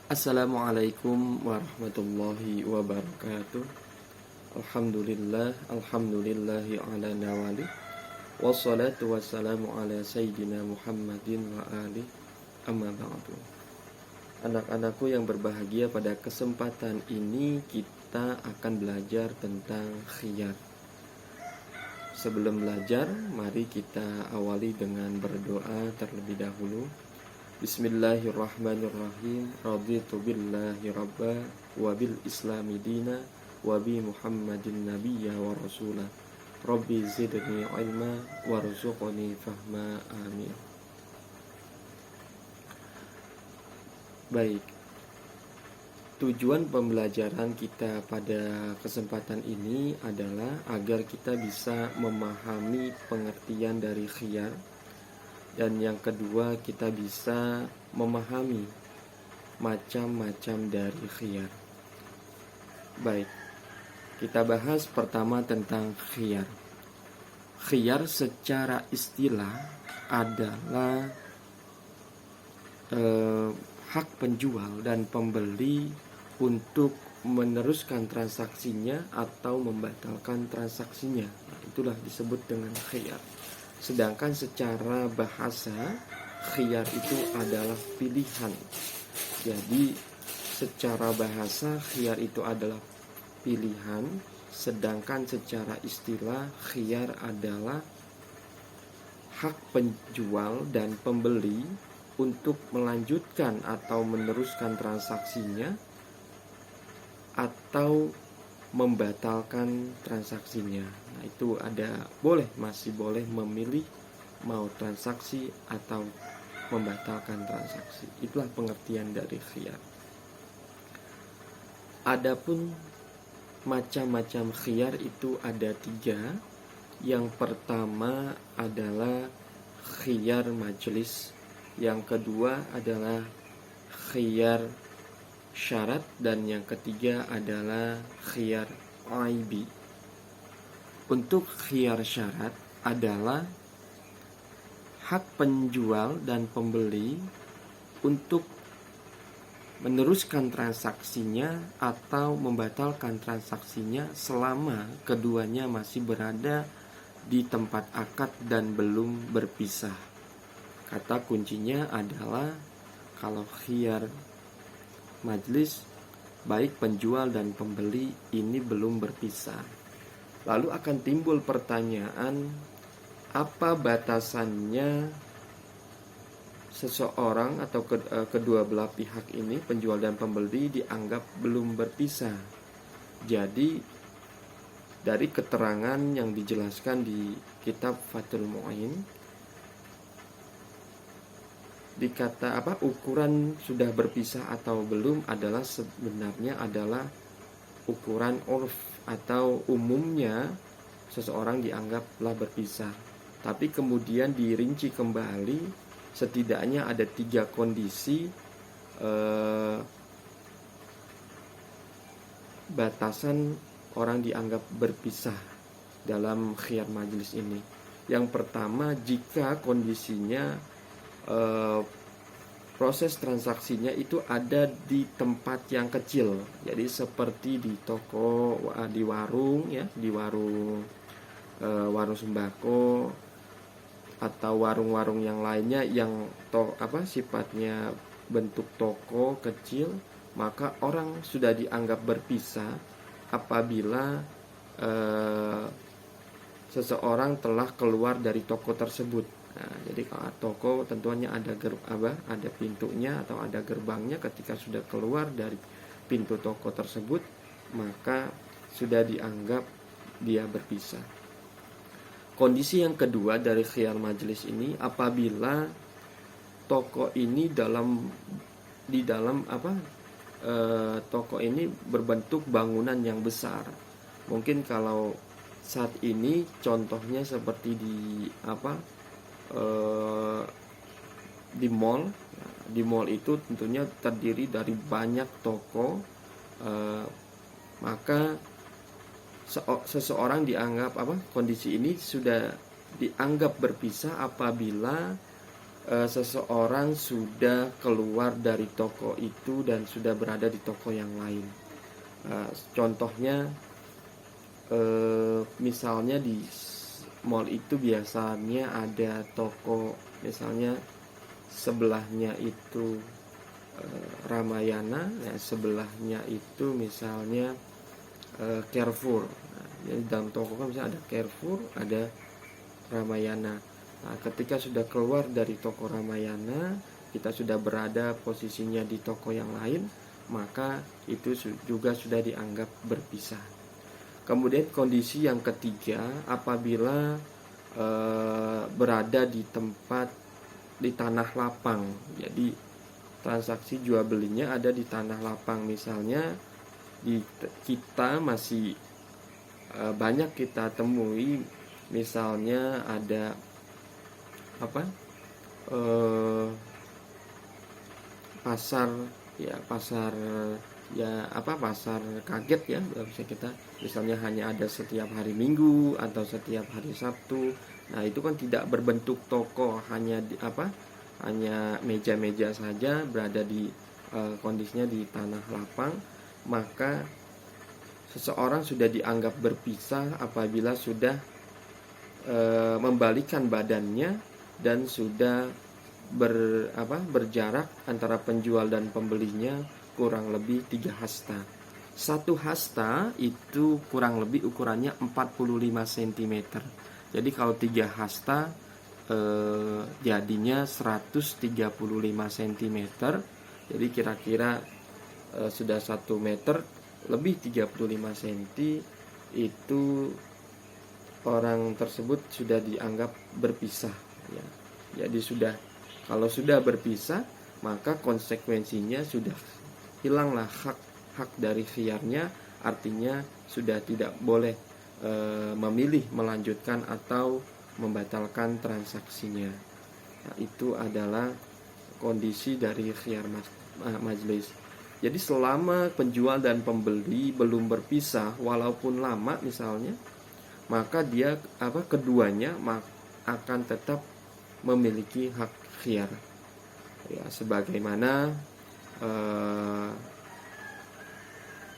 Assalamualaikum warahmatullahi wabarakatuh. Alhamdulillahi ala nawali. Wassalatu wassalamu ala sayyidina Muhammadin wa ali. Amma ba'du. Anak-anakku yang berbahagia, pada kesempatan ini kita akan belajar tentang khiyar. Sebelum belajar, mari kita awali dengan berdoa terlebih dahulu. Bismillahirrahmanirrahim. Raditu billahi rabba wa bil islami dina wa bi Muhammadin nabiyya wa rasulah. Rabbi zidni ilma warzuqni fahma. Amin. Baik. Tujuan pembelajaran kita pada kesempatan ini adalah agar kita bisa memahami pengertian dari khiyar. Dan yang kedua, kita bisa memahami macam-macam dari khiyar. Baik, kita bahas pertama tentang khiyar. Khiyar secara istilah adalah hak penjual dan pembeli untuk meneruskan transaksinya atau membatalkan transaksinya. Nah, itulah disebut dengan khiyar. Sedangkan secara bahasa, khiyar itu adalah pilihan. Jadi secara bahasa khiyar itu adalah pilihan, sedangkan secara istilah khiyar adalah hak penjual dan pembeli untuk melanjutkan atau meneruskan transaksinya atau membatalkan transaksinya. Nah, itu masih boleh memilih mau transaksi atau membatalkan transaksi. Itulah pengertian dari khiyar. Adapun macam-macam khiyar itu ada 3. Yang pertama adalah khiyar majelis, yang kedua adalah khiyar syarat, dan yang ketiga adalah khiyar aibi. Untuk khiyar syarat adalah hak penjual dan pembeli untuk meneruskan transaksinya atau membatalkan transaksinya selama keduanya masih berada di tempat akad dan belum berpisah. Kata kuncinya adalah kalau khiyar majlis, baik penjual dan pembeli ini belum berpisah. Lalu akan timbul pertanyaan, apa batasannya seseorang atau kedua belah pihak ini, penjual dan pembeli, dianggap belum berpisah? Jadi dari keterangan yang dijelaskan di kitab Fathul Mu'in, dikata ukuran sudah berpisah atau belum adalah sebenarnya adalah ukuran urf, atau umumnya seseorang dianggap telah berpisah. Tapi kemudian dirinci kembali, setidaknya ada 3 kondisi batasan orang dianggap berpisah dalam khiyar majlis ini. Yang pertama, jika kondisinya proses transaksinya itu ada di tempat yang kecil, jadi seperti di toko, di warung ya, di warung sembako atau warung-warung yang lainnya yang sifatnya bentuk toko kecil, maka orang sudah dianggap berpisah apabila seseorang telah keluar dari toko tersebut. Nah, jadi kalau toko tentunya ada pintunya atau ada gerbangnya. Ketika sudah keluar dari pintu toko tersebut, maka sudah dianggap dia berpisah. Kondisi yang kedua dari khiyar majlis ini, apabila toko ini toko ini berbentuk bangunan yang besar. Mungkin kalau saat ini contohnya seperti di mall. Di mall itu tentunya terdiri dari banyak toko, maka seseorang dianggap kondisi ini sudah dianggap berpisah apabila seseorang sudah keluar dari toko itu dan sudah berada di toko yang lain. Contohnya, misalnya di mall itu biasanya ada toko, misalnya sebelahnya itu Ramayana, ya, sebelahnya itu misalnya Carrefour. Nah, jadi dalam toko kan misalnya ada Carrefour, ada Ramayana. Nah, ketika sudah keluar dari toko Ramayana, kita sudah berada posisinya di toko yang lain, maka itu juga sudah dianggap berpisah. Kemudian kondisi yang ketiga, apabila berada di tempat di tanah lapang. Jadi transaksi jual belinya ada di tanah lapang. Misalnya kita masih banyak kita temui, misalnya ada pasar kaget ya, bisa kita misalnya hanya ada setiap hari Minggu atau setiap hari Sabtu. Nah, itu kan tidak berbentuk toko, hanya hanya meja-meja saja, berada di kondisinya di tanah lapang. Maka seseorang sudah dianggap berpisah apabila sudah membalikkan badannya dan sudah berjarak antara penjual dan pembelinya kurang lebih 3 hasta. 1 hasta itu kurang lebih ukurannya 45 cm. Jadi kalau 3 hasta jadinya 135 cm. Jadi kira-kira sudah 1 meter lebih 35 cm, itu orang tersebut sudah dianggap berpisah ya. Jadi kalau sudah berpisah, maka konsekuensinya sudah hilanglah hak dari khiyarnya, artinya sudah tidak boleh memilih melanjutkan atau membatalkan transaksinya. Nah, itu adalah kondisi dari khiyar majlis. Jadi selama penjual dan pembeli belum berpisah walaupun lama misalnya, maka keduanya akan tetap memiliki hak khiyar. Ya, sebagaimana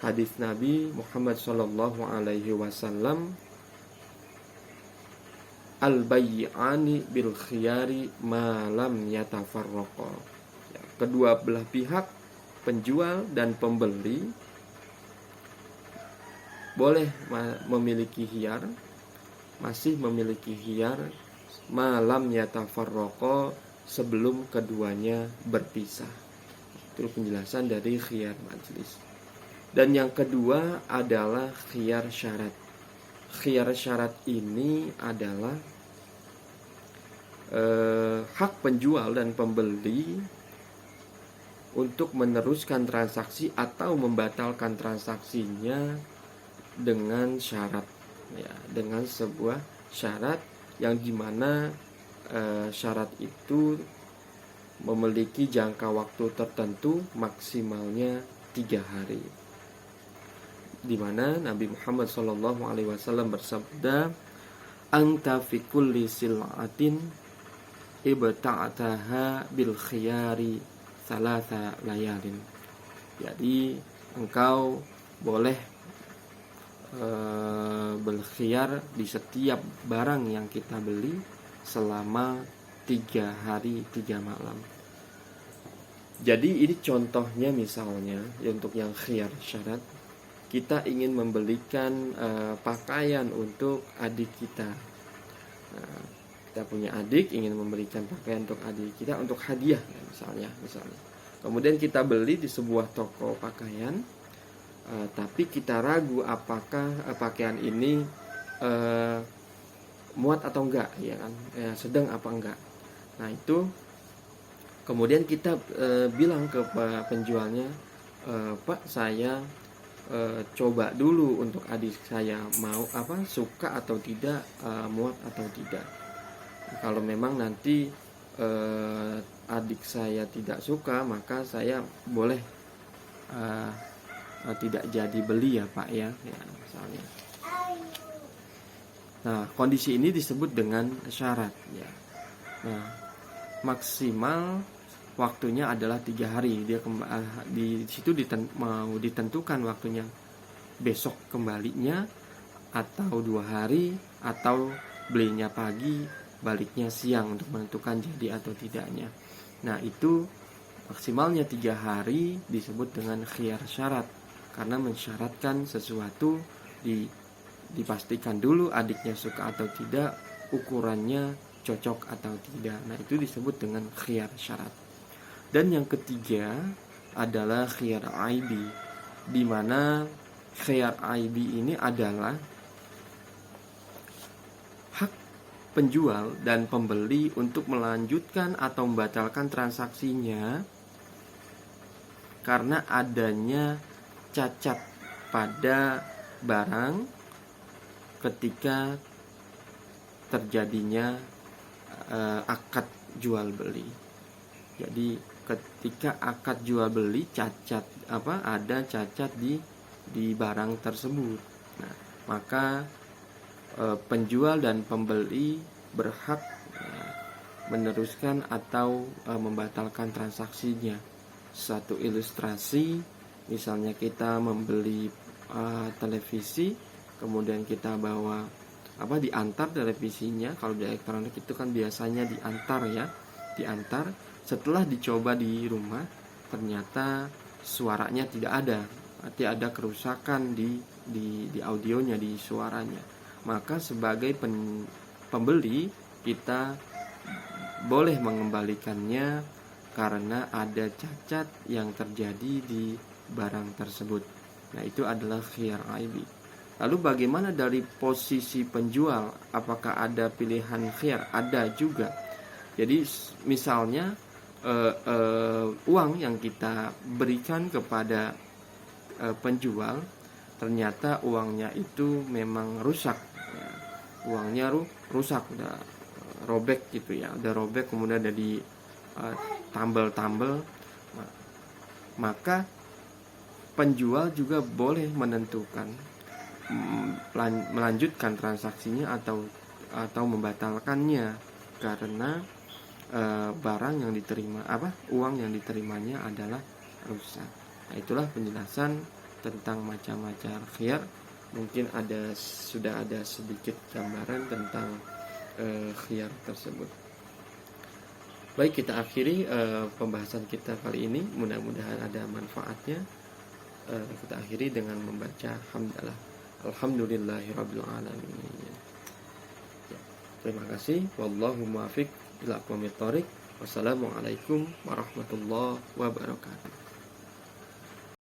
hadis Nabi Muhammad sallallahu alaihi wasallam, al-bay'ani bil khiyari ma lam yatafarraqa. Ya, kedua belah pihak, penjual dan pembeli, boleh memiliki khiyar, masih memiliki khiyar malam yatafarraqa, sebelum keduanya berpisah. Itu penjelasan dari khiyar majlis. Dan yang kedua adalah khiyar syarat. Khiyar syarat ini adalah hak penjual dan pembeli untuk meneruskan transaksi atau membatalkan transaksinya dengan syarat, ya, dengan sebuah syarat yang dimana syarat itu memiliki jangka waktu tertentu, maksimalnya 3 hari. Di mana Nabi Muhammad SAW bersabda, anta fi kulli sil'atin ibta'ataha bil khiyari salasa layalin. Jadi engkau boleh berkhiyar di setiap barang yang kita beli selama 3 hari 3 malam. Jadi ini contohnya, misalnya untuk yang khiyar syarat, kita ingin membelikan pakaian untuk adik kita. Kita punya adik, ingin memberikan pakaian untuk adik kita untuk hadiah misalnya. Kemudian kita beli di sebuah toko pakaian, tapi kita ragu apakah pakaian ini muat atau enggak, ya kan, sedang apa enggak. Nah, itu kemudian kita bilang ke penjualnya, Pak, saya coba dulu untuk adik saya, mau suka atau tidak, muat atau tidak. Kalau memang nanti adik saya tidak suka, maka saya boleh tidak jadi beli ya Pak ya misalnya. Nah, kondisi ini disebut dengan syarat ya. Nah, maksimal waktunya adalah 3 hari. Dia di situ mau ditentukan waktunya besok kembalinya, atau 2 hari, atau belinya pagi baliknya siang untuk menentukan jadi atau tidaknya. Nah, itu maksimalnya 3 hari disebut dengan khiyar syarat, karena mensyaratkan sesuatu dipastikan dulu adiknya suka atau tidak, ukurannya cocok atau tidak. Nah, itu disebut dengan khiyar syarat. Dan yang ketiga adalah khiyar aibi, di mana khiyar aibi ini adalah hak penjual dan pembeli untuk melanjutkan atau membatalkan transaksinya karena adanya cacat pada barang ketika terjadinya akad jual beli. Jadi ketika akad jual beli ada cacat di barang tersebut. Nah, maka penjual dan pembeli berhak meneruskan atau membatalkan transaksinya. Satu ilustrasi, misalnya kita membeli televisi, kemudian kita bawa diantar televisinya. Kalau di elektronik itu kan biasanya diantar. Setelah dicoba di rumah, ternyata suaranya tidak ada kerusakan di audionya, di suaranya. Maka sebagai pembeli kita boleh mengembalikannya karena ada cacat yang terjadi di barang tersebut. Nah, itu adalah khiyar aibi. Lalu bagaimana dari posisi penjual? Apakah ada pilihan khiyar? Ada juga. Jadi misalnya uang yang kita berikan kepada penjual, ternyata uangnya itu memang rusak. Uangnya rusak, udah robek gitu ya, udah robek, kemudian ada di tambel-tambel. Maka penjual juga boleh menentukan melanjutkan transaksinya atau membatalkannya karena barang yang diterima uang yang diterimanya adalah rusak. Nah, itulah penjelasan tentang macam-macam khiyar. Mungkin sudah ada sedikit gambaran tentang khiyar tersebut. Baik, kita akhiri pembahasan kita kali ini. Mudah-mudahan ada manfaatnya. Kita akhiri dengan membaca hamdalah. Alhamdulillahirabbil alamin. Ya, terima kasih. Wallahu muwaffiq ila aqwamit thoriq. Wassalamualaikum warahmatullahi wabarakatuh.